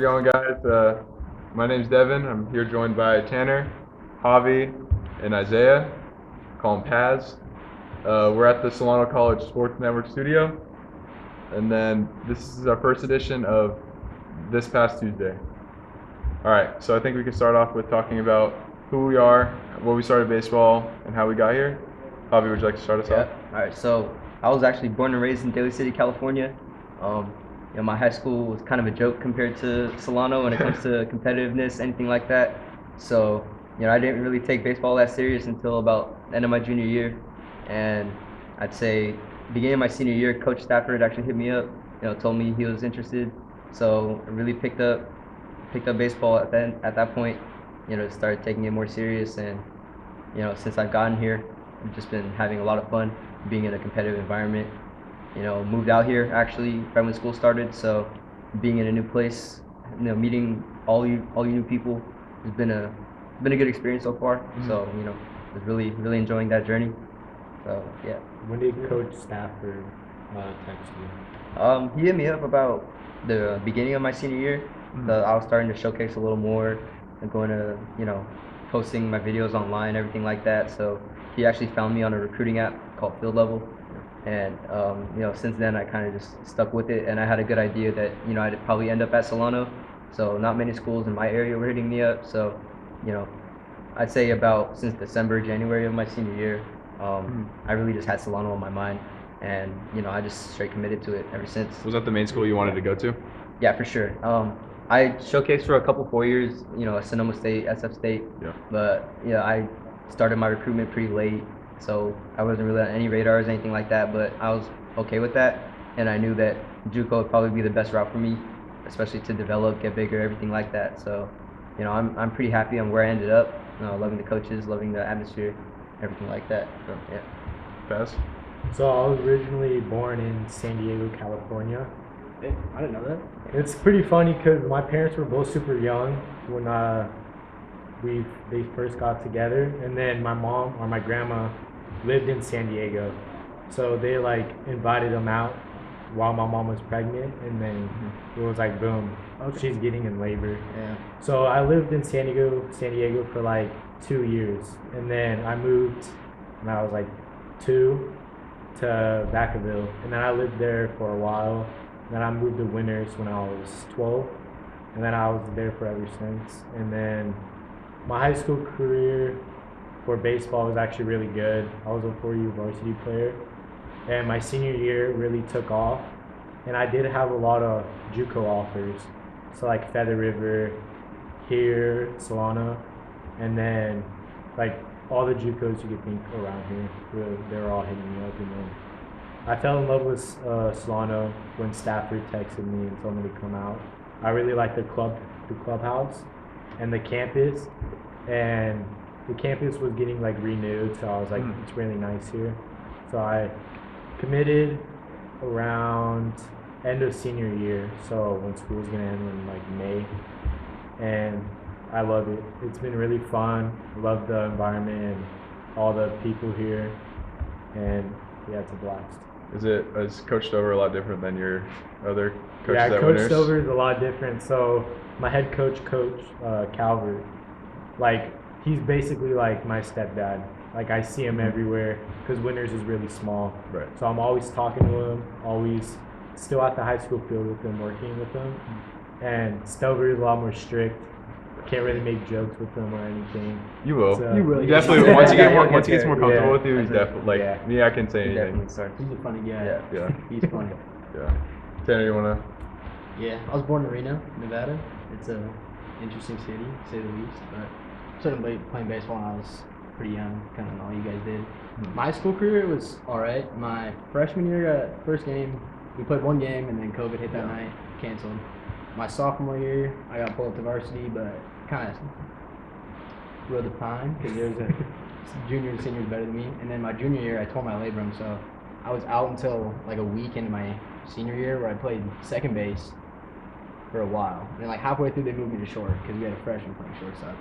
it going, guys? My name's Devon. I'm here joined by Tanner, Javi, and Isaiah. Call him Paz. We're at the Solano College Sports Network studio, and then this is our first edition of this past Tuesday. All right, so I think we can start off with talking about who we are, what we started baseball, and how we got here. Javi, would you like to start us off? All right, so I was actually born and raised in Daly City, California. My high school was kind of a joke compared to Solano when it comes to competitiveness, anything like that. So, I didn't really take baseball that serious until about the end of my junior year. And I'd say beginning of my senior year, Coach Stafford actually hit me up, told me he was interested. So I really picked up baseball at that point, started taking it more serious. And, since I've gotten here, I've just been having a lot of fun being in a competitive environment. Moved out here actually right when school started, so being in a new place, meeting all you new people has been a good experience so far. Mm-hmm. So was really enjoying that journey. So yeah. When did Coach Stafford text you? He hit me up about the beginning of my senior year. Mm-hmm. I was starting to showcase a little more and going to posting my videos online, everything like that. So he actually found me on a recruiting app called Field Level. And since then I kind of just stuck with it, and I had a good idea that I'd probably end up at Solano. So not many schools in my area were hitting me up. So I'd say about since December, January of my senior year, I really just had Solano on my mind, and I just straight committed to it ever since. Was that the main school you wanted to go to? Yeah, for sure. I showcased for a couple 4 years, Sonoma State, SF State. Yeah. But I started my recruitment pretty late. So I wasn't really on any radars, anything like that, but I was okay with that. And I knew that JUCO would probably be the best route for me, especially to develop, get bigger, everything like that. So, I'm pretty happy on where I ended up, loving the coaches, loving the atmosphere, everything like that. So, yeah. Paz? So I was originally born in San Diego, California. I didn't know that. It's pretty funny because my parents were both super young when they first got together, and then my mom or my grandma lived in San Diego, so they invited them out while my mom was pregnant, and then it was boom, she's getting in labor. Yeah. So I lived in San Diego for 2 years, and then I moved when I was 2 to Vacaville, and then I lived there for a while. Then I moved to Winters when I was 12, and then I was there for ever since. And then my high school career for baseball was actually really good. I was a 4-year varsity player, and my senior year really took off. And I did have a lot of JUCO offers, so Feather River, here, Solano, and then all the JUCOs you could think around here. They were all hitting me up, and then I fell in love with Solano when Stafford texted me and told me to come out. I really liked the clubhouse and the campus, and the campus was getting renewed, so I was it's really nice here. So I committed around end of senior year, so when school's gonna end in May, and I love it. It's been really fun. Love the environment and all the people here, and yeah, it's a blast. Is Coach Stover a lot different than your other coaches at Coach Winters? Stover is a lot different. So my head coach, Calvert, he's basically my stepdad. I see him everywhere because Winters is really small. Right. So I'm always talking to him, always still at the high school field with him, working with him. And Stover is a lot more strict. Can't really make jokes with him or anything. You will. So, you will. Definitely. Once he gets more comfortable with you, he's definitely me. I can say anything. He's a funny guy. Yeah. He's funny. Yeah. Tanner, you wanna? Yeah, I was born in Reno, Nevada. It's a interesting city, to say the least. But I started playing baseball when I was pretty young, kind of all you guys did. My high school career was all right. My freshman year, first game, we played one game, and then COVID hit that night, canceled. My sophomore year, I got pulled up to varsity, but kind of rode the pine because there was a junior and senior was better than me. And then my junior year, I tore my labrum, so I was out until a week into my senior year where I played second base for a while. And halfway through, they moved me to short because we had a freshman playing shortstop.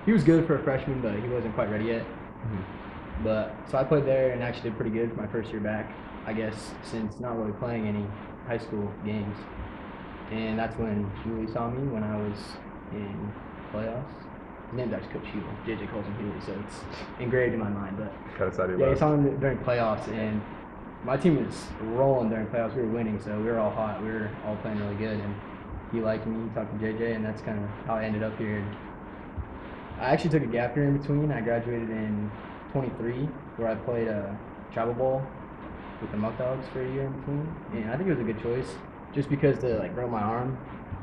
He was good for a freshman, but he wasn't quite ready yet. Mm-hmm. But so I played there and actually did pretty good for my first year back, I guess, since not really playing any high school games. and that's when Julie saw me when I was in playoffs. His name's actually Coach Hugh. JJ calls him Julie, so it's engraved in my mind. But Kind of side of yeah, he your saw me during playoffs, and my team was rolling during playoffs. We were winning, so we were all hot. We were all playing really good, and he liked me. He talked to JJ, and that's kind of how I ended up here. And I actually took a gap year in between. I graduated in 23, where I played travel ball with the Muck Dogs for a year in between, and I think it was a good choice, just because to like grow my arm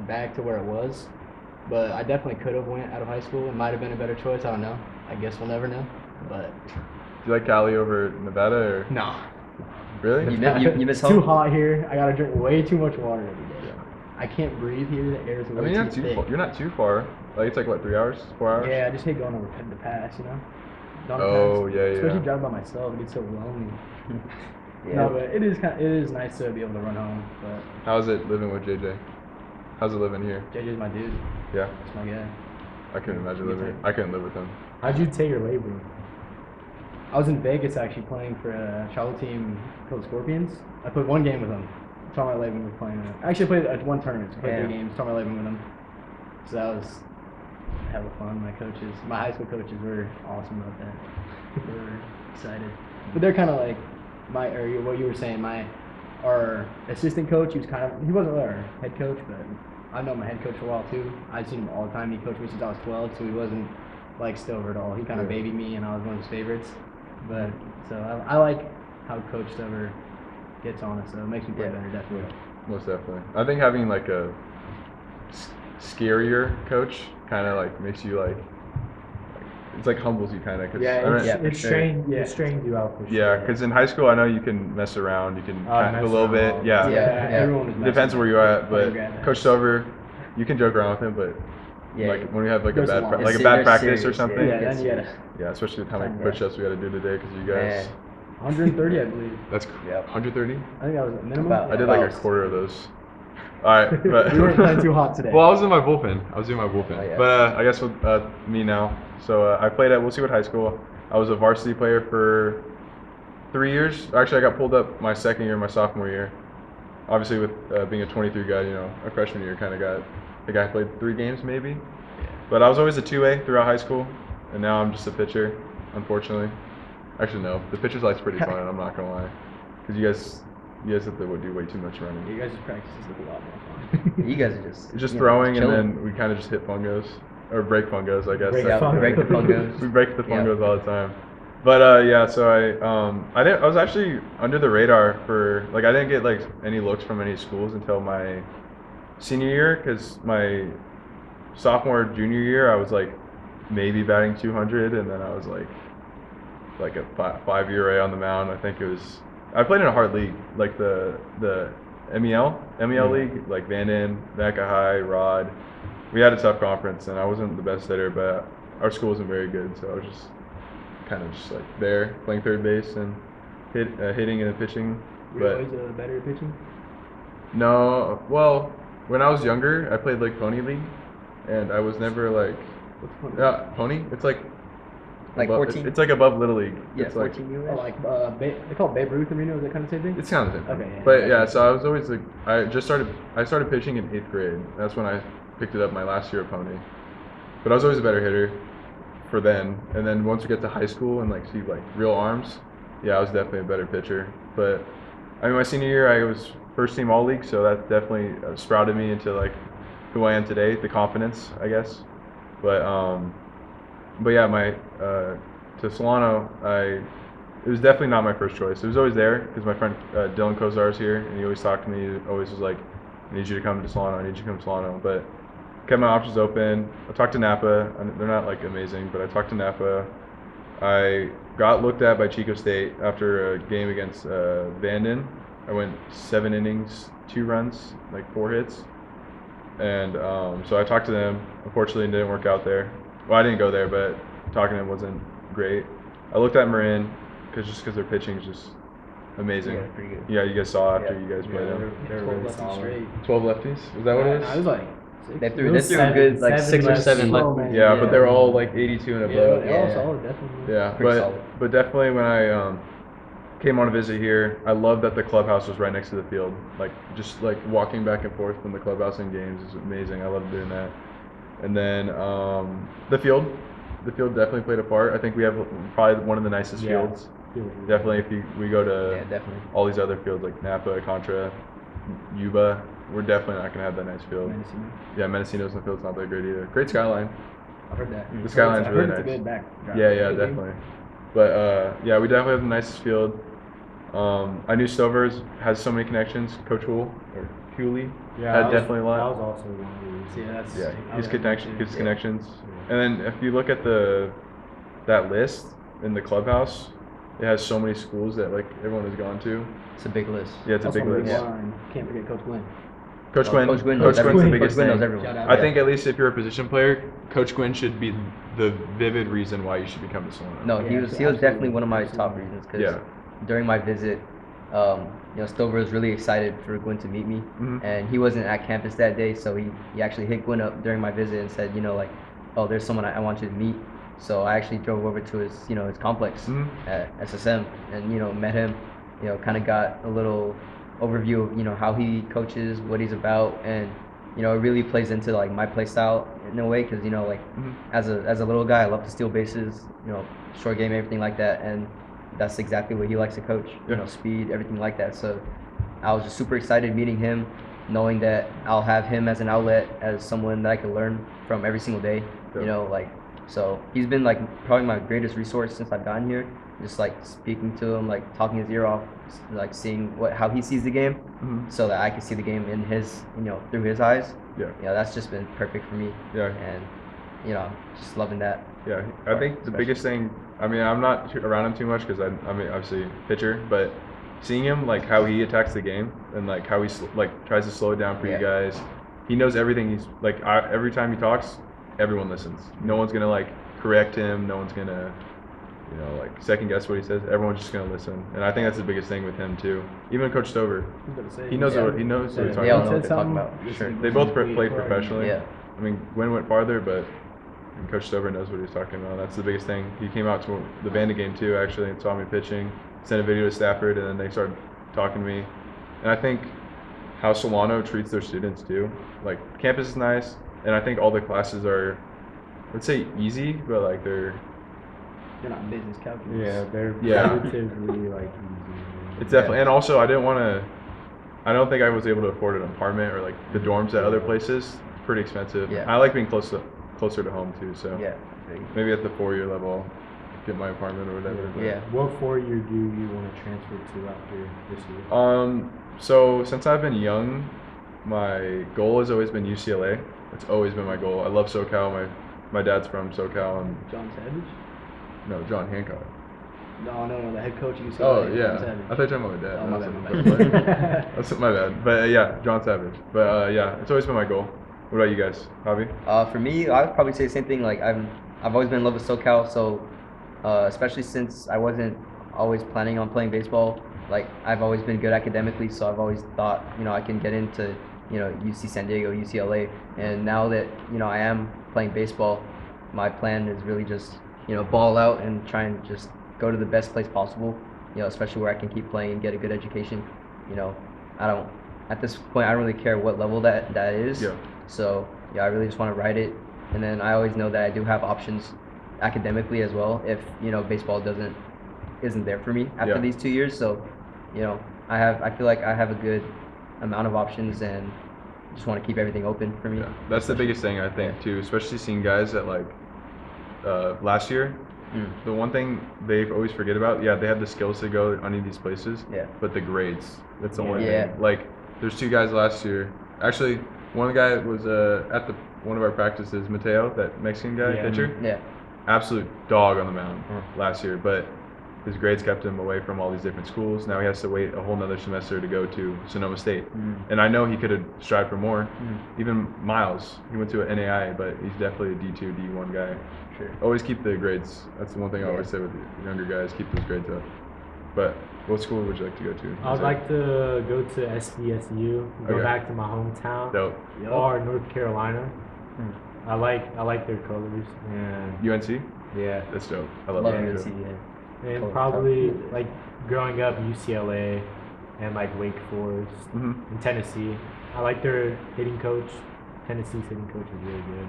back to where it was. But I definitely could have went out of high school. It might have been a better choice. I don't know. I guess we'll never know. But Do you like Cali over Nevada or no. really? You miss It's too home? hot here. I gotta drink way too much water every day. I can't breathe here. The air is I way mean, you're not too too thick. far. You're not too far. Like it's like what, 3 hours, 4 hours? Yeah, I just hate going over the pass, you know? Down the Oh, pass. yeah, yeah. Especially driving by myself, it gets so lonely. Yeah. No, but it is nice to be able to run home. But How's it living with JJ? How's it living here? JJ's my dude. Yeah, That's my guy. I couldn't imagine Me living. too. I couldn't live with him. How'd you take your labor? I was in Vegas actually playing for a travel team called Scorpions. I played one game with them. Trauma 11 was playing. Actually, I played at one tournament. So I played Yeah. 3 games. Trauma 11 with them. So that was hella fun. My high school coaches were awesome about that. They were excited. But they're kind of like what you were saying. Our assistant coach, he wasn't really our head coach, but I've known my head coach for a while too. I've seen him all the time. He coached me since I was 12, so he wasn't like Stover at all. He kind of babied me, and I was one of his favorites. But so I like how Coach Stover gets on us, so it makes me play Yeah. better, definitely. Most definitely. I think having like a scarier coach kind of like makes you like it's like humbles you kind of. It for sure. strained you out for sure. Yeah, because in high school I know you can mess around, you can kind of mess a little bit. around. Yeah. Yeah. Everyone was It depends messing where you're at, playing but grab Coach backs. Stover, you can joke around with him, but Yeah. like when we have like a There's a bad lot. like a It's- bad they're practice or serious, something. Yeah, Yeah, then you gotta especially with how many Yeah. push-ups we got to do today because you guys. Yeah. 130, I believe. That's Yep. 130. I think that was a minimum. About- I did like a About- quarter of those. All right, but We weren't playing too hot today. Well, I was in my bullpen. I was doing my bullpen. Oh, yeah. But I guess with me now. So I played at We'll See What High School. I was a varsity player for 3 years. Actually, I got pulled up my second year, my sophomore year. Obviously, with being a 23 guy, you know, a freshman year kind of got. I think I played 3 games maybe. But I was always a 2A throughout high school, and now I'm just a pitcher, unfortunately. Actually, no. The pitcher's life's pretty fun. I'm not gonna lie, because you guys have to do way too much running. You guys' practices look a lot more fun. You guys are just It's just you know, throwing, and chilling. then we kind of just hit fungos or break fungos, I guess. Break That's- fungos. break the fungos. we break the Yeah. fungos all the time. But yeah, so I was actually under the radar for like I didn't get like any looks from any schools until my senior year, because my sophomore junior year I was like maybe batting 200, and then I was like a 5 ERA on the mound. I think it was I played in a hard league, like the MEL league, like Vanden, Vaca High, Rod. We had a tough conference, and I wasn't the best hitter, but our school wasn't very good, so I was just kind of just like there playing third base and hitting and pitching. Were you But always better at pitching? no, well, when I was younger, I played like pony league, and I was never like What's the fun? pony. It's like Like above, 14? It's like above little league. Yeah, it's like 14 Oh, like they call it Babe Ruth Arena. Is that kind of same thing? it's kind of the same. Okay, yeah, But yeah. yeah, so I was always like I started pitching in 8th grade. That's when I picked it up my last year of pony. But I was always a better hitter for then. And then once we get to high school and like see like real arms, yeah, I was definitely a better pitcher. But I mean, my senior year I was first team all league, so that definitely sprouted me into like who I am today, the confidence, I guess. But yeah, my to Solano, it was definitely not my first choice. It was always there because my friend Dylan Kozar is here, and he always talked to me. He always was like, "I need you to come to Solano. I need you to come to Solano." But kept my options open. I talked to Napa. They're not like amazing, but I talked to Napa. I got looked at by Chico State after a game against Vanden. I went 7 innings, 2 runs, like 4 hits. And so I talked to them. Unfortunately, it didn't work out there. Well, I didn't go there, but talking to them wasn't great. I looked at Marin because their pitching is just amazing. Yeah, pretty good. Yeah, you guys saw after Yeah. you guys played them. They're 12 really lefties solid. straight. 12 lefties? Is that what it I was is? like, 6. They threw It was a good like seven 6 or lefties. 7 Oh, left. man. Yeah, Yeah. but they're all like 82 and Yeah, above. they're all Yeah. solid, definitely. Yeah, Pretty solid. but definitely when I came on a visit here. I love that the clubhouse was right next to the field. Like just like walking back and forth from the clubhouse in games is amazing. I love doing that. And then the field definitely played a part. I think we have probably one of the nicest Yeah. fields. Definitely, we go to Yeah, definitely. all these other fields like Napa, Contra, Yuba, we're definitely not gonna have that nice field. Mendocino. Yeah, Mendocino's field not that great either. Great skyline. I've heard that. The skyline's I've really heard nice. It's a good backdrop. Yeah, definitely. But yeah, we definitely have the nicest field. I knew Stovers has so many connections. Coach Hool or Cooley had definitely a lot. That was also one of the reasons. Yeah, that's Yeah, I his would connection, imagine. his connections. And then if you look at that list in the clubhouse, it has so many schools that like everyone has gone to. It's a big list. Yeah, it's a Also, big list. Can't forget Coach Glenn. Coach Oh, Gwynn. Coach Gwynn Coach knows Gwynn's everyone. the Coach biggest Gwynn knows thing. everyone. Shout out. I think at least if you're a position player, Coach Gwynn should be the vivid reason why you should become a Solano. No, Yeah, he was absolutely. definitely one of my top reasons because Yeah. during my visit, Stover was really excited for Gwyn to meet me, Mhm. and he wasn't at campus that day, so he actually hit Gwyn up during my visit and said, like, oh, there's someone I want you to meet. So I actually drove over to his his complex Mhm. at SSM and met him, kind of got a little overview of how he coaches, what he's about, and it really plays into like my play style in a way because like Mhm. as a little guy I love to steal bases, short game, everything like that, and that's exactly what he likes to coach. Yeah. Speed, everything like that. So I was just super excited meeting him, knowing that I'll have him as an outlet, as someone that I can learn from every single day. Yeah. So he's been like probably my greatest resource since I've gotten here. Just like speaking to him, like talking his ear off, like seeing how he sees the game, Mhm. so that I can see the game in his, through his eyes. Yeah. That's just been perfect for me, Yeah. and just loving that. Yeah, I think the biggest thing. I mean, I'm not around him too much because I mean, obviously pitcher, but seeing him like how he attacks the game and like how he tries to slow it down for you Yeah. guys. He knows everything. He's like every time he talks, everyone listens. No one's gonna like correct him. No one's gonna like second guess what he says. Everyone's just gonna listen, and I think that's the biggest thing with him too. Even Coach Stover, he knows Yeah. what he knows what he's They talking all about. know what they're talking about. Sure. They both play professionally. Yeah. I mean, Gwen went farther, but Coach Stover knows what he's talking about. That's the biggest thing. He came out to the Banda game too, actually, and saw me pitching. Sent a video to Stafford, and then they started talking to me. And I think how Solano treats their students too. Like campus is nice, and I think all the classes are, let's say, easy, but like they're not business calculus. Yeah, they're Yeah. relatively like easy. It's definitely, and also I don't think I was able to afford an apartment or like the dorms at other places. Pretty expensive. Yeah. I like being closer to home too. So Yeah. maybe at the 4-year level, get my apartment or whatever. but- Yeah. What 4 year do you want to transfer to after this year? So since I've been young, my goal has always been UCLA. It's always been my goal. I love SoCal. My dad's from SoCal, and John Savage? no, John Hancock. No, the head coach of UCLA. Oh John yeah, Savage. I thought you were talking about my dad. Oh, my That's bad. That's my bad. But yeah, John Savage. But yeah, it's always been my goal. What about you guys, Javi? For me, I would probably say the same thing. Like I've always been in love with SoCal, so especially since I wasn't always planning on playing baseball. Like I've always been good academically, so I've always thought I can get into UC San Diego, UCLA, and now that I am playing baseball, my plan is really just ball out and try and just go to the best place possible. Especially where I can keep playing and get a good education. At this point I don't really care what level that is. Yeah. So I really just want to ride it, and then I always know that I do have options academically as well if baseball isn't there for me after Yeah. these 2 years. So I feel like I have a good amount of options and just want to keep everything open for me. Yeah, that's the biggest thing I think too, especially seeing guys that like last year. The one thing they always forget about, they have the skills to go any of these places, Yeah. but the grades, that's the only Yeah. thing. Like, there's 2 guys last year. Actually, one guy was at one of our practices, Mateo, that Mexican guy, Yeah. pitcher. Yeah. Absolute dog on the mound last year, but his grades kept him away from all these different schools. Now he has to wait a whole nother semester to go to Sonoma State. And I know he could have strived for more. Even Miles, he went to an NAI, but he's definitely a D2, D1 guy. Sure. Always keep the grades. That's the one thing I always say with the younger guys, keep those grades up. But what school would you like to go to? I'd like to go to SDSU, go Okay. back to my hometown, Dope. or North Carolina. I like their colors, and UNC? yeah, That's dope. I love Love that. UNC, yeah. And Cool. probably like growing up UCLA and like Wake Forest and Tennessee. I like their hitting coach. Tennessee's hitting coach is really good.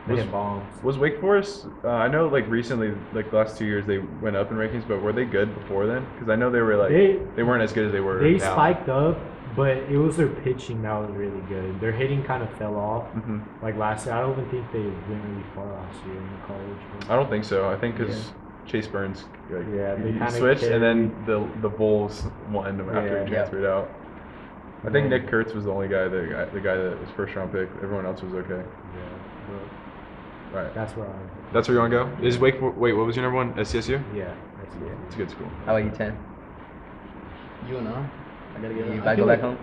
They hit bombs. Was Wake Forest? I know like recently, like the last 2 years, they went up in rankings, but were they good before then? Because I know they were like they weren't as good as they were. They now. spiked up, but it was their pitching that was really good. Their hitting kind of fell off. Like last year, I don't even think they went really far last year in the college. I don't think so. I think because Chase Burns, like, they he kinda switched, and then carried- the Bulls won after he transferred out. I think Nick Kurtz was the only guy, the guy that was first round pick. Everyone else was okay. Right. That's where That's where you want to go? Is Wait, what was your number one? SCSU? Yeah, that's it. It's a good school. How about you, 10? UNR. I gotta go. You I gotta feel go back like home?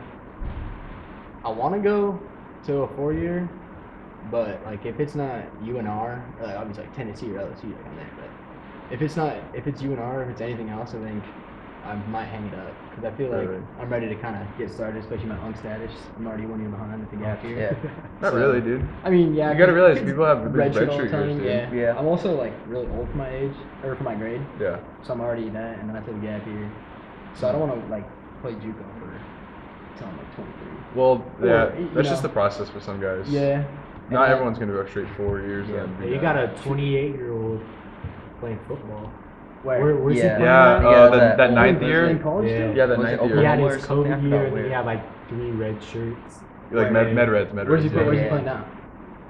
I want to go to a 4-year, but like if it's not UNR, obviously like Tennessee or LSU, like I'm there. But if it's UNR, if it's anything else, I think I might hang it up because I feel like Right. I'm ready to kind of get started, especially my UNC status. I'm already 1 year behind with the gap year. Yeah. Not So- really, dude. I mean, yeah. You gotta realize kids people have these redshirt all the redshirt time, years, dude. Yeah. Yeah. I'm also like really old for my age or for my grade, Yeah. so I'm already that, and then I took a gap year, so I don't want to like play JUCO for until I'm like 23. Well, Or, yeah, you that's just know. the process for some guys. Yeah. Not And everyone's gonna go straight 4 years. Yeah. And be Hey, you done. got a 28-year-old playing football. Where? Where's he Yeah. playing Yeah, at? Yeah, that that- ninth in year. college Yeah. still? Yeah, that Was it ninth He year. had Oklahoma his or something? I COVID forgot year, and then where. he had like 3 red shirts. Like med reds. Where's he yeah. play? Where's he Yeah. playing now?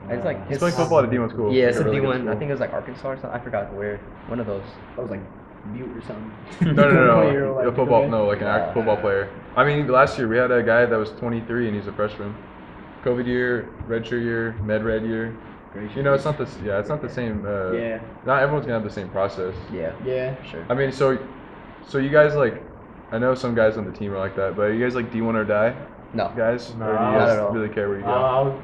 It's like He's playing football at a D1 school. Yeah, it's a really good D1. I school. think it was like Arkansas or something. I forgot where. One of those. I was like Butte or something. No. Like, A football, okay. no, like an actual football player. I mean, last year we had a guy that was 23 and he's a freshman. COVID year, redshirt year, med red year. You know, it's not this. Yeah, it's not the same. Yeah. Not everyone's gonna have the same process. Yeah. Yeah. For sure. I mean, so you guys like, I know some guys on the team are like that, but are you guys like D1 or die No. guys? No, or do you not guys at all. really care where you go?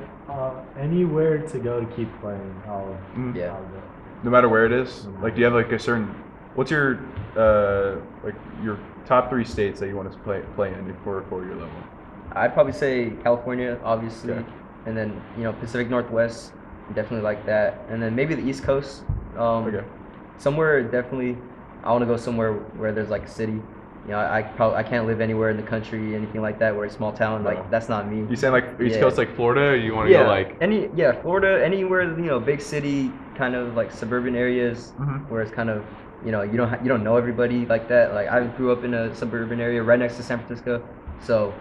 Anywhere to go to keep playing, Yeah. I'll go. No matter where it is. Like, do you have like a certain? What's your like your top 3 states that you want to play in for a 4-year level? I'd probably say California, obviously, Okay. and then Pacific Northwest, definitely like that, and then maybe the East Coast. Okay. Somewhere definitely, I want to go somewhere where there's like a city. I can't live anywhere in the country, anything like that, where it's small town. No. Like that's not me. You saying like East Yeah. Coast, like Florida, or you want to go like? Florida, anywhere big city, kind of like suburban areas Mhm. where it's kind of you don't know everybody like that. Like I grew up in a suburban area right next to San Francisco, so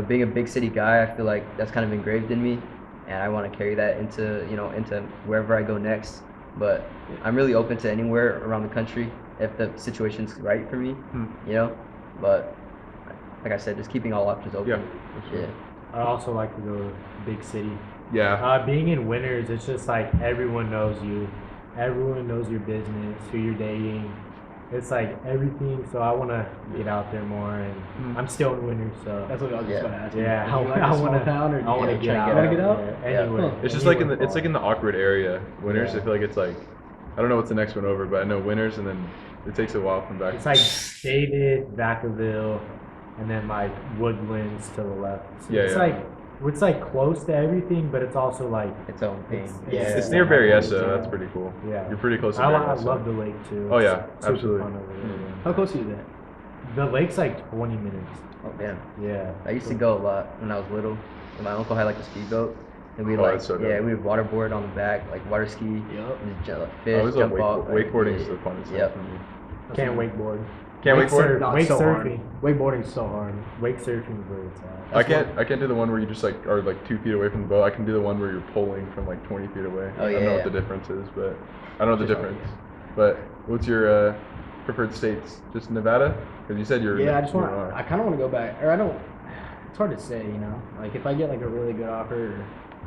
being a big city guy, I feel like that's kind of engraved in me, and I want to carry that into wherever I go next. But I'm really open to anywhere around the country if the situation's right for me, But like I said, just keeping all options open. Yeah, for sure. Yeah. I also like to go big city. Yeah. Being in Winters, it's just like everyone knows you. Everyone knows your business, who you're dating. It's like everything. So I want to get out there more, and I'm still in Winters, so That's what I was just about to ask. yeah, You like I a small want to. town or I want to yeah, get try out. and get out? Yeah, anywhere. It's just like anywhere it's like in the awkward area. Winters, Yeah. I feel like it's like, I don't know what's the next one over, but I know Winters, and then it takes a while from back. It's like David, Vacaville, and then like Woodlands to the left. So Yeah, it's yeah. like it's like close to everything, but it's also like Its own thing. It's near Berryessa. That's pretty cool. Yeah. You're pretty close to I Berryessa. love the lake too. Oh, It's yeah, super absolutely. fun over there, yeah. How close are you to that? The lake's like 20 minutes. Oh damn. Yeah. I used to go a lot when I was little. And my uncle had like a speedboat, and we Oh, like that's so dope. we would waterboard on the back, like water ski, Yup. and just I fish, always love jump off. wakeboarding is yeah. the funnest thing Yep. for me. Can't wakeboard. Can't Wake wakeboard? surf- No, wake it's so hard. surfing. Wakeboarding's so hard. Wake surfing is where it's at. I can't do the one where you just like are like 2 feet away from the boat. I can do the one where you're pulling from like 20 feet away. Oh, I don't yeah, know what yeah. the difference is, but I don't know the Just difference. But what's your preferred states? Just Nevada? Because you said you're. Yeah, I just want. you're- I kind of want to go back, or I don't. It's hard to say, Like if I get like a really good offer, or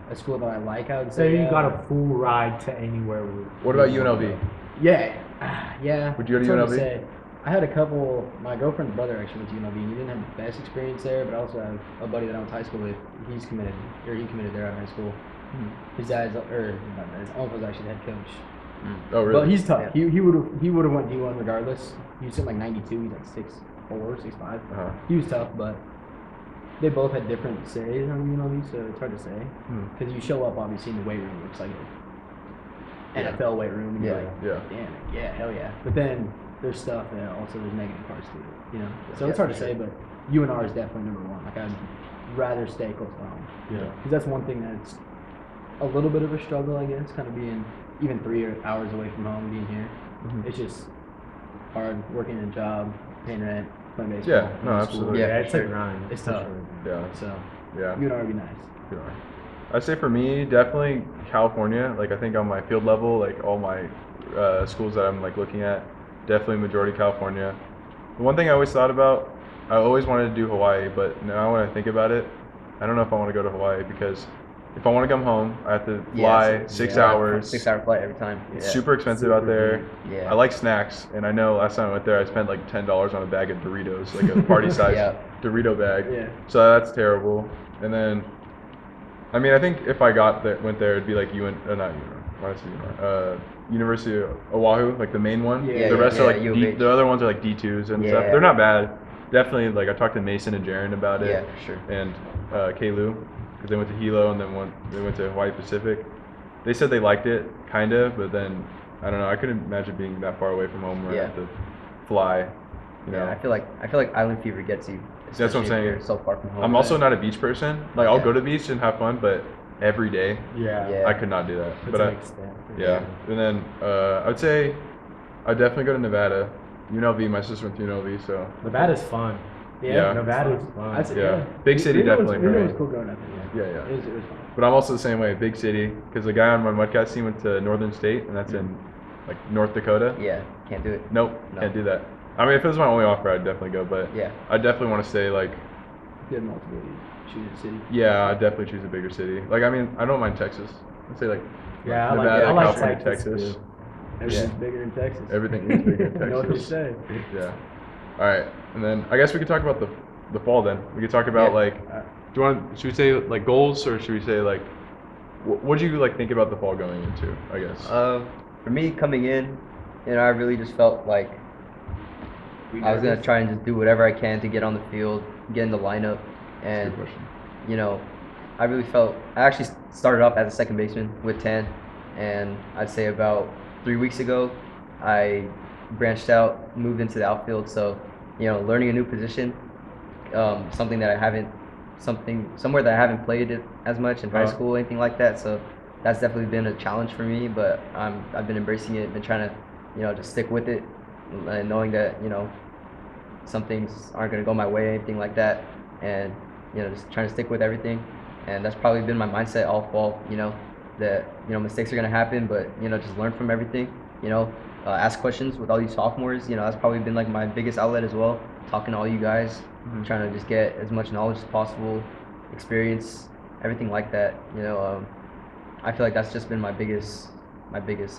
a school that I like, I would So say. you yeah. got a full ride to anywhere. What about UNLV? Yeah, yeah. Would you go to it's hard UNLV? say. I had a couple. My girlfriend's brother actually went to UNLV, and he didn't have the best experience there. But I also have a buddy that I went to high school with. He committed there out of high school. His dad's or not dad, his uncle's actually the head coach. Oh, really? But he's tough. Yeah. He would have went D1 regardless. He was sitting like 92. He's like 6'4", 6'5". Uh-huh. He was tough, but they both had different series on UNLV, so it's hard to say. Because you show up, obviously, in the weight room, it looks like an NFL weight room. And Yeah. You're like, Yeah. damn, yeah, hell yeah. But then there's stuff and also there's negative parts to it, you know. So Yeah, it's hard to for say, sure. but UNR is definitely number one. Like I'd rather stay close to home. Yeah. Because that's one thing that's a little bit of a struggle, I guess, kind of being even 3 hours away from home, being here. Mhm. It's just hard working a job, paying rent, playing baseball. Yeah, going no, to absolutely. Yeah, Yeah, it's for a sure. grind. It's for tough. sure. Yeah, So yeah. UNR would be nice. Good one. I'd say for me, definitely California. Like I think on my field level, like all my schools that I'm like looking at, definitely majority California. The one thing I always thought about, I always wanted to do Hawaii, but now when I think about it, I don't know if I want to go to Hawaii because if I want to come home, I have to fly 6 yeah. hours. 6-hour flight every time. It's Yeah. super expensive Super out there. big. Yeah. I like snacks, and I know last time I went there, I spent like $10 on a bag of Doritos, like a party-sized Yeah. Dorito bag. Yeah. So that's terrible. And then, I mean, I think if I went there, it'd be like University of Oahu, like the main one. Yeah, the rest yeah, are like U of D, H. the other ones are like D2s and stuff. Yeah. They're not bad. Definitely, like I talked to Mason and Jaron about it. Yeah, for sure. And Kalu, because they went to Hilo and then they went to Hawaii Pacific. They said they liked it, kind of, but then I don't know. I couldn't imagine being that far away from home where I Yeah. have to fly. You know. Yeah, I feel like island fever gets you. That's what I'm especially if saying. you're so far from home. I'm also not a beach person. Like I'll Yeah. go to the beach and have fun, but every day Yeah. Yeah. I could not do that. It's But an I, extent. yeah. And then I would say I'd definitely go to Nevada. UNLV, my sister went to UNLV, so Nevada's fun. Yeah. Nevada's fun. That's yeah. Big city Reno was- definitely. Reno for was me. cool growing up. Yeah, yeah. It was fun. But I'm also the same way, big city, because the guy on my mudcast team went to Northern State, and that's in like North Dakota. Yeah, can't do it. Nope, No. can't do that. I mean, if it was my only offer, I'd definitely go, but Yeah. I definitely want to stay like, You had multiple. You choose a city. yeah, I'd definitely choose a bigger city. Like, I mean, I don't mind Texas. I'd say like Yeah, Nevada, I like California, Texas, Texas. too. Everything's Yeah. bigger in Texas. Everything is bigger in You know what they Texas. say. Yeah. All right, and then I guess we could talk about the fall. Then we could talk about Yeah. like, do you want? Should we say like goals, or should we say like, what do you like think about the fall going into? I guess. For me coming in, I really just felt like I was gonna try and just do whatever I can to get on the field, get in the lineup, That's a and good question. I really felt I actually started off as a second baseman with 10, and I'd say about 3 weeks ago, I branched out, moved into the outfield. So, learning a new position, something that I haven't, somewhere that I haven't played it as much in high Uh-huh. school, anything like that. So that's definitely been a challenge for me, but I've been embracing it, been trying to, just stick with it, and knowing that, some things aren't gonna go my way, anything like that, and just trying to stick with everything. And that's probably been my mindset all fall. That mistakes are gonna happen, but just learn from everything. Ask questions with all these sophomores. That's probably been like my biggest outlet as well. Talking to all you guys, Mhm. trying to just get as much knowledge as possible, experience, everything like that. I feel like that's just been my biggest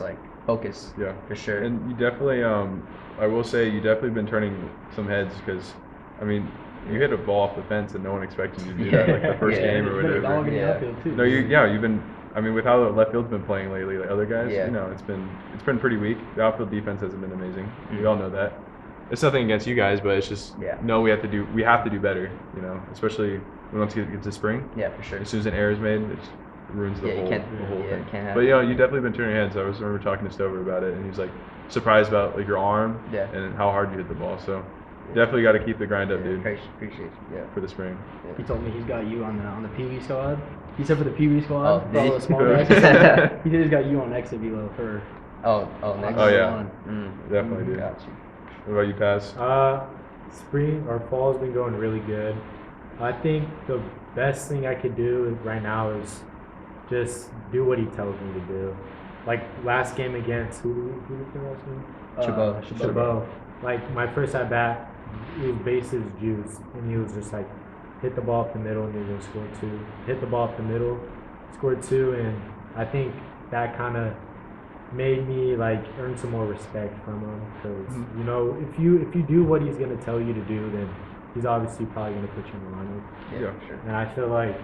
like focus. Yeah. For sure. And you definitely, I will say, you definitely been turning some heads because, I mean, you hit a ball off the fence and no one expected you to do that, like the first Yeah. game or You've been a dog whatever. in the Yeah. outfield too. No, you've been. I mean, with how the left field's been playing lately, like other guys, Yeah. it's been pretty weak. The outfield defense hasn't been amazing. We Mhm. all know that. It's nothing against you guys, but it's just Yeah. no. We have to do better. Especially once it gets to spring. Yeah, for sure. As soon as an error is made, it just ruins the Yeah, you whole can't- the whole yeah, thing. it can't But happen. you definitely been turning heads. I remember talking to Stover about it, and he's like surprised about like your arm Yeah. and how hard you hit the ball. So definitely got to keep the grind up, Yeah, dude, appreciate you. Yeah. for the spring. He told me he's got you on the Pee Wee squad. He said for the Pee Wee squad, Oh, for did all he? the small guys. He said he's got you on exit velo for. Oh, next. Oh, yeah. one. Definitely, dude. Got you. What about you, Paz? Spring or fall's been going really good. I think the best thing I could do right now is just do what he tells me to do. Like last game against who did the last game? Chabot. Chabot. Like my first at bat, it was bases juice, and he was just like, hit the ball up the middle, and you're gonna score two. Hit the ball up the middle, scored two, and I think that kind of made me like earn some more respect from him because Mhm. if you do what he's gonna tell you to do, then he's obviously probably gonna put you in the lineup. Yeah. for sure. And I feel like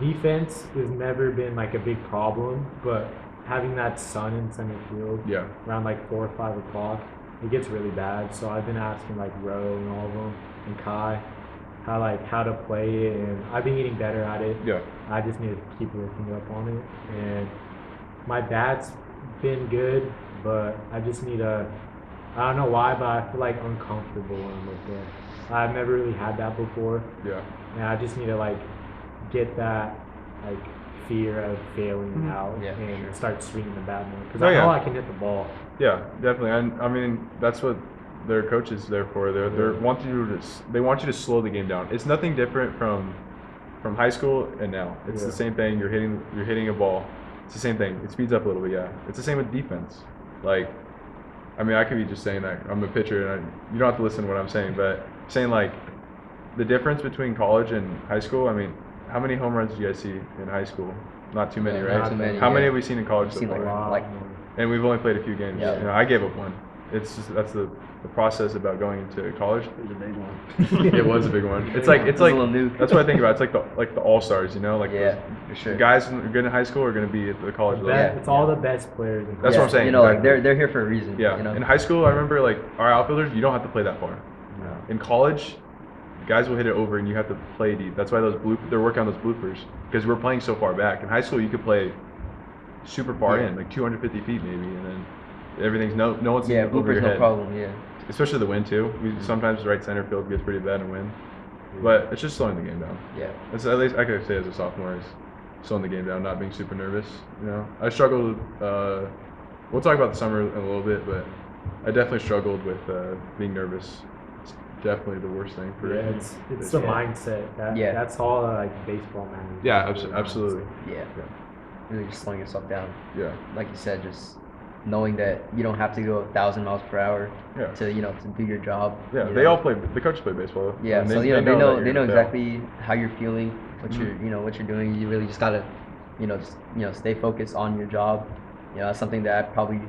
defense has never been like a big problem, but having that sun in center field Yeah. around like 4 or 5 o'clock, it gets really bad. So I've been asking like Roe and all of them and Kai how to play it, and I've been getting better at it. Yeah. I just need to keep working up on it. And my bat's been good, but I just need to I don't know why, but I feel like uncomfortable when I'm up there. I've never really had that before, Yeah. and I just need to like get that like fear of failing out Yeah, for and sure. start swinging the bat more because Oh, I know yeah. I can hit the ball. Yeah, definitely. And I mean, that's what their coach is there for. They want you to they want you to slow the game down. It's nothing different from high school and now. It's Yeah. the same thing. You're hitting a ball. It's the same thing. It speeds up a little bit. Yeah. It's the same with defense. Like, I mean, I could be just saying that I'm a pitcher, and you don't have to listen to what I'm saying, but saying like the difference between college and high school. I mean, how many home runs do you guys see in high school? Not too many, Yeah, right? not too many, How many yeah. have we seen in college I've so seen, far? like, Wow. like And we've only played a few games. Yeah. You know, I gave up one. It's just that's the process about going to college. It was a big one. It was a big one. It's It's like a little new. that's what I think about. It's like the all stars, you know, like Yeah, those for sure. guys who are good in high school are going to be at the college The level. best- it's all the best players. In That's what I'm saying, You know, like exactly. they're here for a reason. Yeah. You know? In high school, I remember like our outfielders, you don't have to play that far. No. In college, guys will hit it over, and you have to play deep. That's why they're working on those bloopers because we're playing so far back. In high school, you could play super far Yeah. in, like 250 feet maybe, and then everything's no one's Yeah, over your bloopers no head. problem. Yeah. Especially the wind too. Sometimes right center field gets pretty bad in wind, but it's just slowing the game down. Yeah. That's at least I could say as a sophomore is slowing the game down, not being super nervous. You know, I struggled. We'll talk about the summer in a little bit, but I definitely struggled with being nervous. It's definitely the worst thing for Yeah, me. it's the Yeah. mindset. Yeah. That's all like baseball matters. Yeah, It's the absolutely. mindset. Yeah. Really just slowing yourself down. Yeah, Like you said, just knowing that you don't have to go 1,000 miles per hour yeah, to to do your job. yeah. you They know? all play. The coaches play baseball. Yeah, and so they they that know you're they know gonna fail. exactly how you're feeling, what Mhm. you're what you're doing. You really just gotta just stay focused on your job. That's something that I probably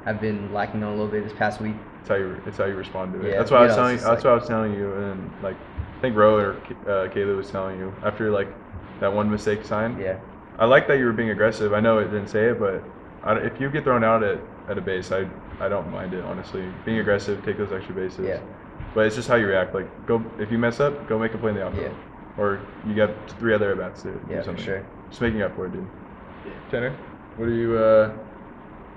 have been lacking on a little bit this past week. It's how you respond to it. Yeah, That's what I was it's telling. just That's like- what I was telling you, and like I think Ro or Kayla was telling you after like that one mistake sign. Yeah, I like that you were being aggressive. I know it didn't say it, but if you get thrown out at a base, I don't mind it honestly. Being aggressive, take those extra bases. Yeah. But it's just how you react. Like go if you mess up, go make a play in the outfield. Yeah. Or you got 3 other at bats to do yeah, for something. sure. Just making up for it, dude. Tanner, what are you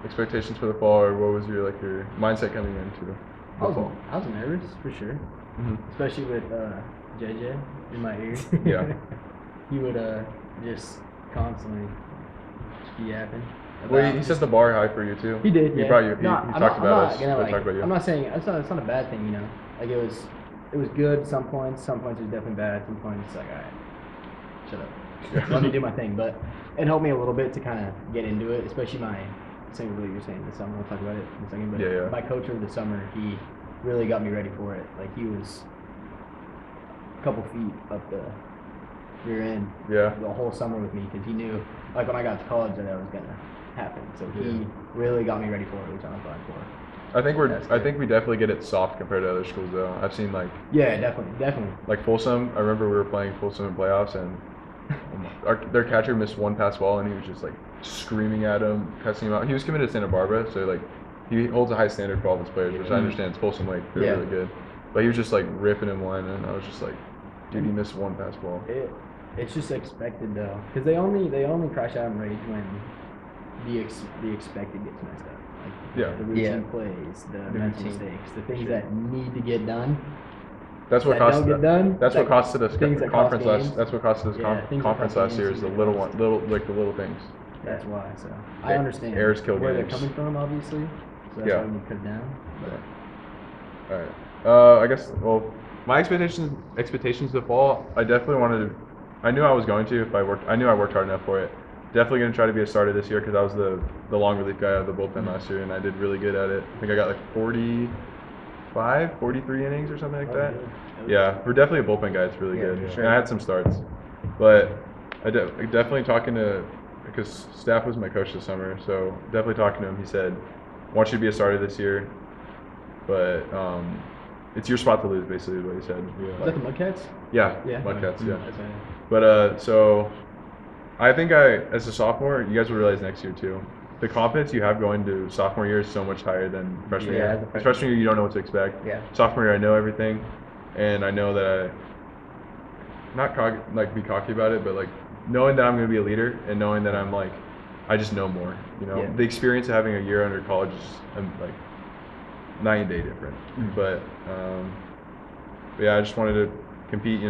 expectations for the fall, or what was your mindset coming into the fall? I was nervous for sure, Mhm. especially with JJ in my ear. Yeah. He would just constantly just be yapping. Well, about he set just- the bar high for you too. He did. He Yeah. brought you. He No, talked I'm not- about I'm us. not gonna, We'll talk about you. I'm not saying it's not a bad thing. Like it was good. Some points it was definitely bad. Some points it's like, all right, shut up. Let me do my thing. But it helped me a little bit to kind of get into it, especially same with what you're saying this summer. We'll talk about it in a second. But Yeah. my coach over the summer, he really got me ready for it. Like he was a couple feet up the rear end Yeah. the whole summer with me because he knew, like when I got to college, that was gonna happen. So he Yeah. really got me ready for it, which I'm glad for. That's I good. think we definitely get it soft compared to other schools though. I've seen Yeah, definitely. like Folsom. I remember we were playing Folsom in playoffs, and their catcher missed one pass ball, and he was just like screaming at him, cussing him out. He was committed to Santa Barbara, so like he holds a high standard for all of his players, which I understand. It's Folsom Lake; they're Yeah. really good. But he was just like ripping him one, and I was just like, dude, he missed one pass ball. It's just expected though, because they only crash out and rage when the expected gets messed up. Like Yeah. the routine Yeah. plays, the The mental routine. mistakes, the things Sure. that need to get done. That's what that cost. don't get done. That's what that- costed us things that cost conference last. games. That's what costed us Yeah, things that conference cost last year. games Is the and little games. the little things. That's why. So Yeah, I understand errors kill where games. they're coming from, obviously. So that's Yeah. why we cut it down. But All right. I guess. Well, my expectations to fall. I definitely wanted to. I knew I was going to if I worked. I knew I worked hard enough for it. Definitely going to try to be a starter this year because I was the long relief guy of the bullpen last year, and I did really good at it. I think I got like 43 innings or something like that. Yeah, we're definitely a bullpen guy. It's really Yeah, good. for sure. And I had some starts, but definitely talking to because Staff was my coach this summer, so definitely talking to him. He said, "I want you to be a starter this year, but it's your spot to lose." Basically, is what he said. is that the Mudcats? Yeah, Yeah. Mudcats. Yeah. That's right. But so I think as a sophomore, you guys will realize next year too. The confidence you have going to sophomore year is so much higher than freshman Yeah, year. as a freshman. Freshman year, you don't know what to expect. Yeah. Sophomore year, I know everything, and I know that be cocky about it, but like knowing that I'm going to be a leader and knowing that I just know more. You know, Yeah. the experience of having a year under college is night and day different. Mhm. But yeah, I just wanted to compete.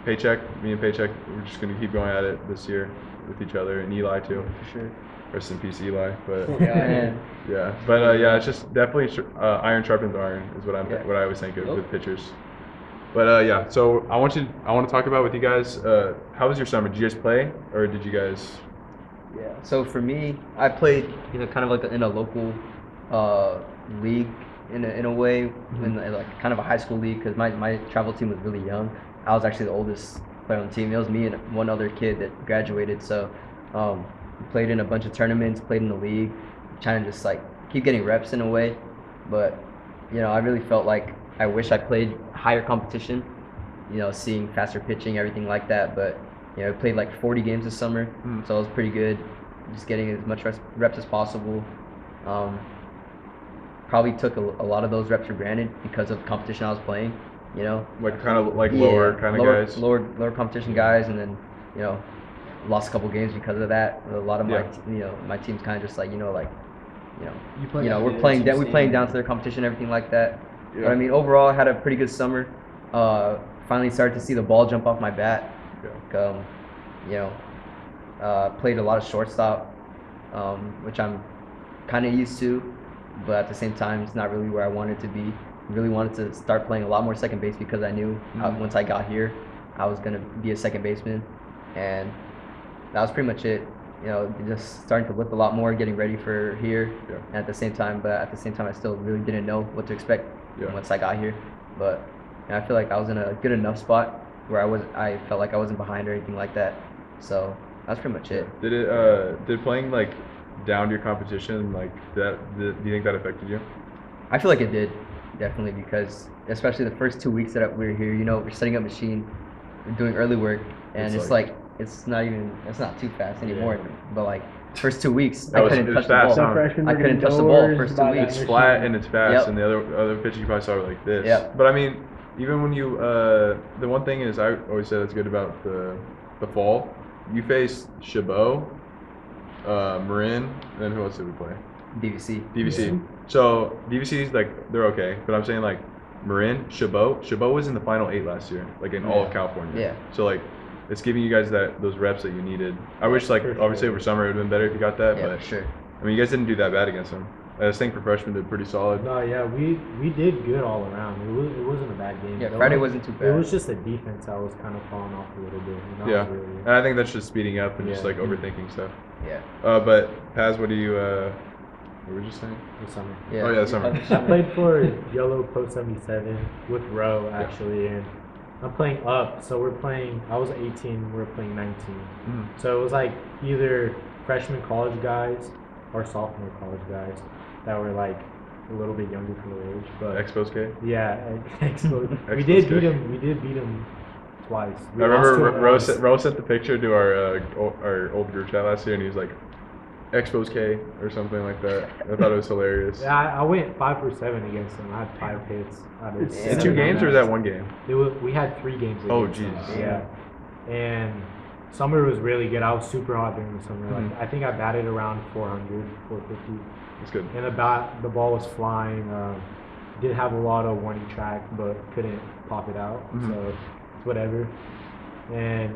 Paycheck. Me and Paycheck, we're just gonna keep going at it this year with each other, and Eli too. For sure. Rest in peace, Eli. But Yeah. yeah, but yeah, it's just definitely iron sharpens iron is what Yeah. what I always think of Yep. with pitchers. But yeah, so I want to talk about with you guys. How was your summer? Did you guys play, or did you guys? Yeah. So for me, I played, kind of like in a local league in a way, in like kind of a high school league, because my travel team was really young. I was actually the oldest player on the team. It was me and one other kid that graduated. So we played in a bunch of tournaments, played in the league, trying to just like keep getting reps in a way. But I really felt like I wish I played higher competition. Seeing faster pitching, everything like that. But I played like 40 games this summer, so it was pretty good. Just getting as much reps as possible. Probably took a lot of those reps for granted because of the competition I was playing. Like kind of like Yeah, lower kind of guys. lower competition guys, and then lost a couple games because of that. A lot of my my team's kind of just like You we're play down to playing their down, team we're playing standard. down to their competition, everything like that. Yeah. But I mean, overall, I had a pretty good summer. Finally started to see the ball jump off my bat. Played a lot of shortstop, which I'm kind of used to, but at the same time, it's not really where I wanted to be. Really wanted to start playing a lot more second base because I knew once I got here, I was gonna be a second baseman, and that was pretty much it. Just starting to lift a lot more, getting ready for here. Yeah. And at the same time, I still really didn't know what to expect once I got here. But I feel like I was in a good enough spot where I felt like I wasn't behind or anything like that. So that's pretty much it. Did playing like down to your competition like that? Do you think that affected you? I feel like it did, definitely, because especially the first 2 weeks that we were here, we're setting up machine, we're doing early work, and it's not too fast anymore. But like first 2 weeks, I couldn't touch the fast, ball. huh? Freshmen I are couldn't getting touch the ball doors first 2 by that weeks. It's flat machine. and it's fast, Yep. and the other pitches you probably saw were like this. Yep. But I mean, even when you the one thing is I always say that's good about the fall. You face Chabot, Marin, and then who else did we play? DVC. DVC. So DVC is like they're okay, but I'm saying like Marin, Chabot was in the final 8 last year, like in all of California. Yeah. So like it's giving you guys those reps that you needed. I wish like For obviously sure. over summer it would have been better if you got that, Yeah, but for sure. I mean you guys didn't do that bad against them. I just think for freshmen did pretty solid. No, yeah, we did good all around. It wasn't a bad game. Yeah, The Friday only- wasn't too It bad. was just the defense I was kind of falling off a little bit. Yeah, Really, and I think that's just speeding up and just Yeah. like overthinking stuff. Yeah. But Paz, what were you just saying? this summer. Yeah. Oh yeah, summer. I played for Yellow Post 77 with Rowe actually, and I'm playing up. So I was 18, we're playing 19. Mhm. So it was like either freshman college guys or sophomore college guys that were like a little bit younger for their age. But Expos K. yeah, Expos. we Expos did K. beat them. We did beat them twice. We I lost to remember them Rose once. sent the picture to our old group chat last year, and he was like, Expos K or something like that. I thought it was hilarious. Yeah, I went 5 for 7 against them. I had 5 hits out of In In 7 2 games or is that at-bats. 1 game? We had 3 games. Oh, against them. jeez. Yeah, and summer was really good. I was super hot during the summer. Mhm. Like I think I batted around 400, 450, That's good. and the ball was flying. Did have a lot of warning track, but couldn't pop it out. Mhm. So it's whatever. And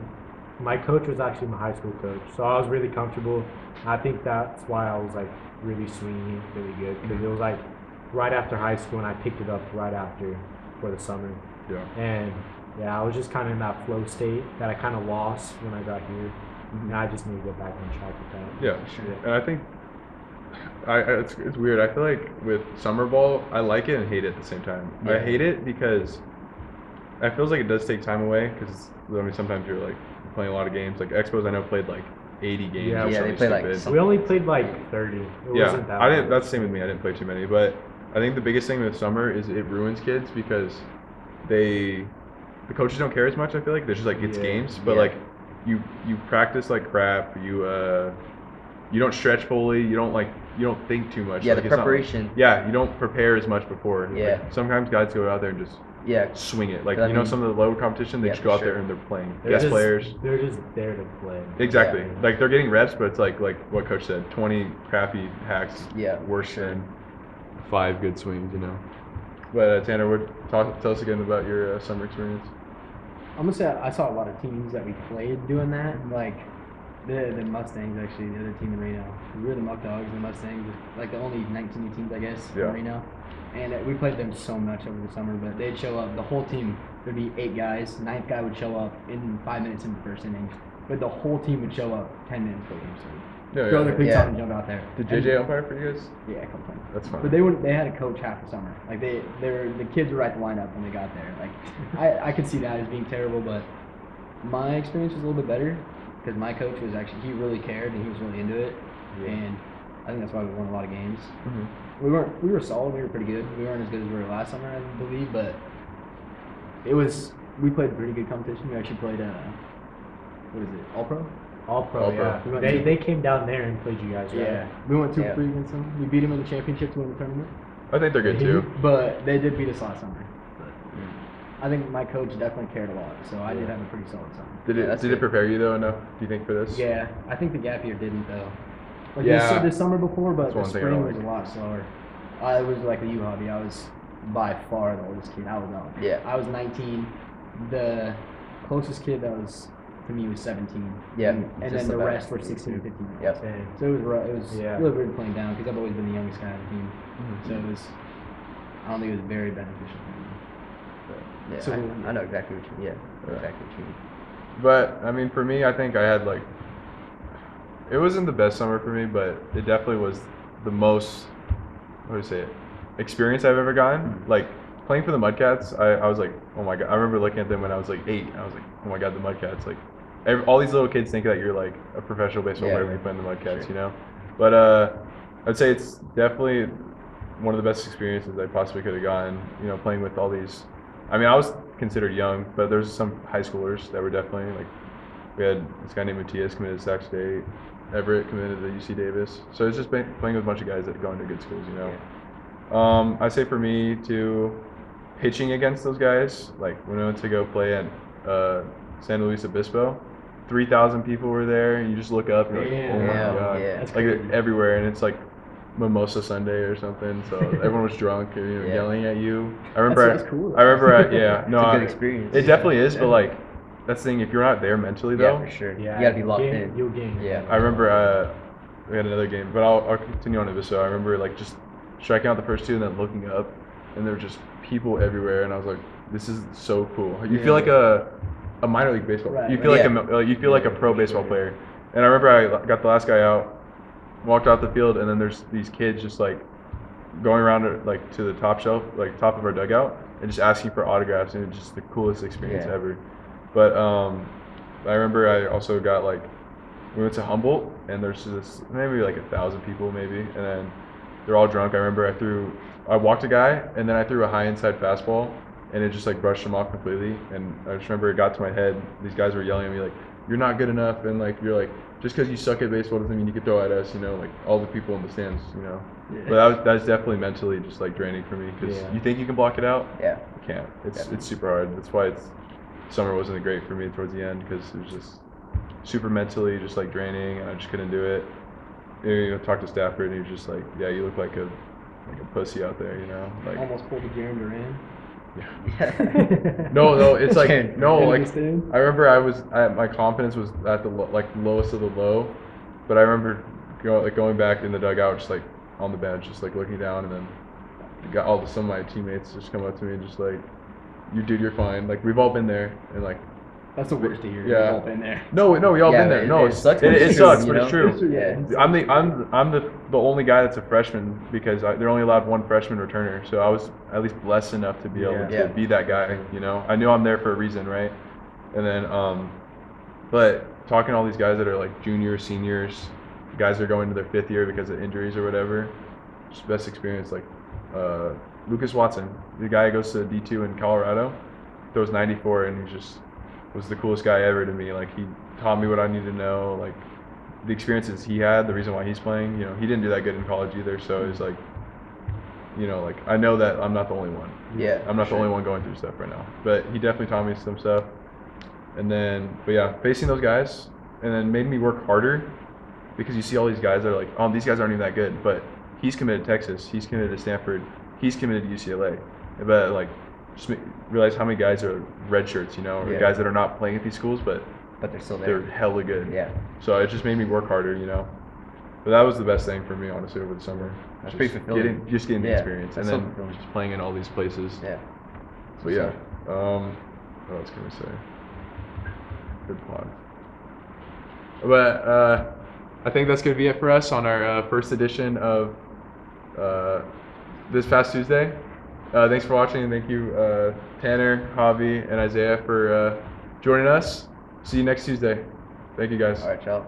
my coach was actually my high school coach, so I was really comfortable. I think that's why I was like really swinging really good because it was like right after high school, and I picked it up right after for the summer. Yeah. And yeah, I was just kind of in that flow state that I kind of lost when I got here, and I just need to get back on track with that. Yeah. And I think it's weird. I feel like with summer ball, I like it and hate it at the same time. I Yeah. hate it because it feels like it does take time away because I mean sometimes you're like playing a lot of games. Like Expos, I know played like 80 games. Yeah, or yeah, they something play, like, stupid. some- We only played like 30. It Yeah, wasn't that I didn't. much. That's the same with me. I didn't play too many, but I think the biggest thing with summer is it ruins kids because the coaches don't care as much. I feel like they're just like it's Yeah. games, but Yeah. like you practice like crap. You don't stretch fully. You don't think too much. Yeah, like, the it's not like- preparation. yeah, you don't prepare as much before. Yeah. Like, sometimes guys go out there and just Yeah. swing it. Like I mean- some of the lower competition, they Yeah, just for go out sure. there and they're playing. They're Guest just- players. They're just there to play. Exactly. Yeah. Like they're getting reps, but it's like what coach said, 20 crappy hacks. Yeah, Worse sure. than 5 good swings, you know. But Tanner, tell us again about your summer experience. I'm gonna say I saw a lot of teams that we played doing that, like the Mustangs actually, the other team in Reno. We were the Muck Dogs, the Mustangs, like the only 19 teams I guess Yeah. in Reno. And we played them so much over the summer, but they'd show up. The whole team, there'd be 8 guys. 9th guy would show up in 5 minutes in the first inning, but the whole team would show up 10 minutes before game started. Yeah, Throw their cleats Yeah. on and jump out there. Did And- JJ umpire for you guys? Yeah, a couple times. That's fine. But they had a coach half the summer. Like the kids would write the lineup when they got there. Like I could see that as being terrible, but my experience was a little bit better because my coach was actually he really cared and he was really into it, Yeah. and I think that's why we won a lot of games. Mm-hmm. We were solid. We were pretty good. We weren't as good as we were last summer, I believe, but we played pretty good competition. We actually played what is it, All Pro? All Pro, All yeah. Pro. They came down there and played you guys, right? Yeah, we went 2-3 Yeah. against them. We beat them in the championship to win the tournament. I think they're good too. But they did beat us last summer. But I think my coach definitely cared a lot, so I did Yeah. have a pretty solid summer. Did Yeah, it that's did it good. prepare you though enough? Do you think for this? Yeah, I think the gap year didn't though. Like Yeah. this summer before, but That's the one thing I spring don't was like. a lot slower. I was like a Hobby. I was by far the oldest kid. I was not. Yeah. I was 19. The closest kid that was to me was 17. Yeah, and then just the about. rest were 16 and 15. Yep. Same. So it was it was Yeah. really weird playing down because I've always been the youngest guy on the team. Mhm. So it was. I don't think it was very beneficial for me. Yeah, So- I know exactly what you mean. Yeah, Yeah. exactly what you mean. But I mean, for me, I think I had like, it wasn't the best summer for me, but it definitely was the most, what do you say it, experience I've ever gotten. Like playing for the Mudcats, I was like, oh my god. I remember looking at them when I was like 8. I was like, oh my god, the Mudcats. Like, all these little kids think that you're like a professional baseball Yeah. player when you play in the Mudcats, Sure. you know. But I'd say it's definitely one of the best experiences I possibly could have gotten. You know, playing with all these. I mean, I was considered young, but there's some high schoolers that were definitely like. We had this guy named Matias committed to Sac State, Everett committed to UC Davis. So it's just been playing with a bunch of guys that go into good schools, you know. I say for me too, pitching against those guys, like when I went to go play at San Luis Obispo, 3,000 people were there, and you just look up and you're like, oh my Yeah, god, yeah. That's like crazy. everywhere, and it's like Mimosa Sunday or something. So everyone was drunk, and, you know, Yeah. yelling at you. I remember, That's cool. I remember, yeah, no, It's a good experience. It definitely is, Yeah. but like that's the thing. If you're not there mentally Yeah, though, for sure. Yeah. You gotta be locked game, in. You'll game. Yeah. I remember we had another game, but I'll continue on to this. So I remember like just striking out the first 2 and then looking up, and there were just people everywhere, and I was like, this is so cool. You feel like a minor league baseball. Right, You feel right. like you feel like a pro baseball player. And I remember I got the last guy out, walked out the field, and then there's these kids just like going around like to the top shelf, like top of our dugout, and just asking for autographs, and it was just the coolest experience Yeah. ever. But I remember I also got like, we went to Humboldt, and there's this maybe like 1,000 people maybe, and then they're all drunk. I remember I walked a guy, and then I threw a high inside fastball, and it just like brushed him off completely. And I just remember it got to my head. These guys were yelling at me like, "You're not good enough," and like you're like, just because you suck at baseball doesn't mean you can throw at us, you know, like all the people in the stands, you know. But that was definitely mentally just like draining for me because Yeah. you think you can block it out, Yeah. you can't. It's Definitely. it's super hard. That's why summer wasn't great for me towards the end because it was just super mentally just like draining, and I just couldn't do it. You know, talk to Stafford, and he was just like, "Yeah, you look like a pussy out there," you know, like. Almost pulled the Jaron Duran. No, it's like no, Into like the stand? I remember my confidence was at the lowest of the low, but I remember going back in the dugout, just like on the bench, just like looking down, and then got some of my teammates just come up to me and just like, you're fine. Like we've all been there, and like That's the worst to hear. Yeah. We've all been there. no, we all Yeah, been there. it- No, it sucks, but it it's sucks, true, but you it's know? true. Yeah. I'm the only guy that's a freshman because they're only allowed 1 freshman returner. So I was at least blessed enough to be able to Yeah. be that guy. You know, I knew I'm there for a reason, right? And then, but talking to all these guys that are like juniors, seniors, guys that are going to their 5th year because of injuries or whatever, just best experience. Like Lucas Watson, the guy who goes to D2 in Colorado, throws 94, and he just was the coolest guy ever to me. Like he taught me what I needed to know. Like the experiences he had, the reason why he's playing. You know, he didn't do that good in college either. So it's like, you know, like I know that I'm not the only one. Yeah. I'm not sure. the only one going through stuff right now. But he definitely taught me some stuff. And then, but yeah, facing those guys, and then made me work harder because you see all these guys that are like, oh, these guys aren't even that good. But he's committed to Texas, he's committed to Stanford, he's committed to UCLA. But like, just realize how many guys are red shirts, or Yeah. guys that are not playing at these schools, but they're still there. they're hella good. Yeah. So it just made me work harder, But that was the best thing for me, honestly, over the summer. That's Just pretty fulfilling. getting the Yeah, experience, and that's so then fulfilling. just playing in all these places. Yeah. But yeah, what else can we say? Good pod. But I think that's gonna be it for us on our first edition of this past Tuesday. Thanks for watching, and thank you, Tanner, Javi, and Isaiah for joining us. See you next Tuesday. Thank you, guys. All right, y'all.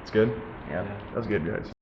It's good. Yeah. That was good, guys.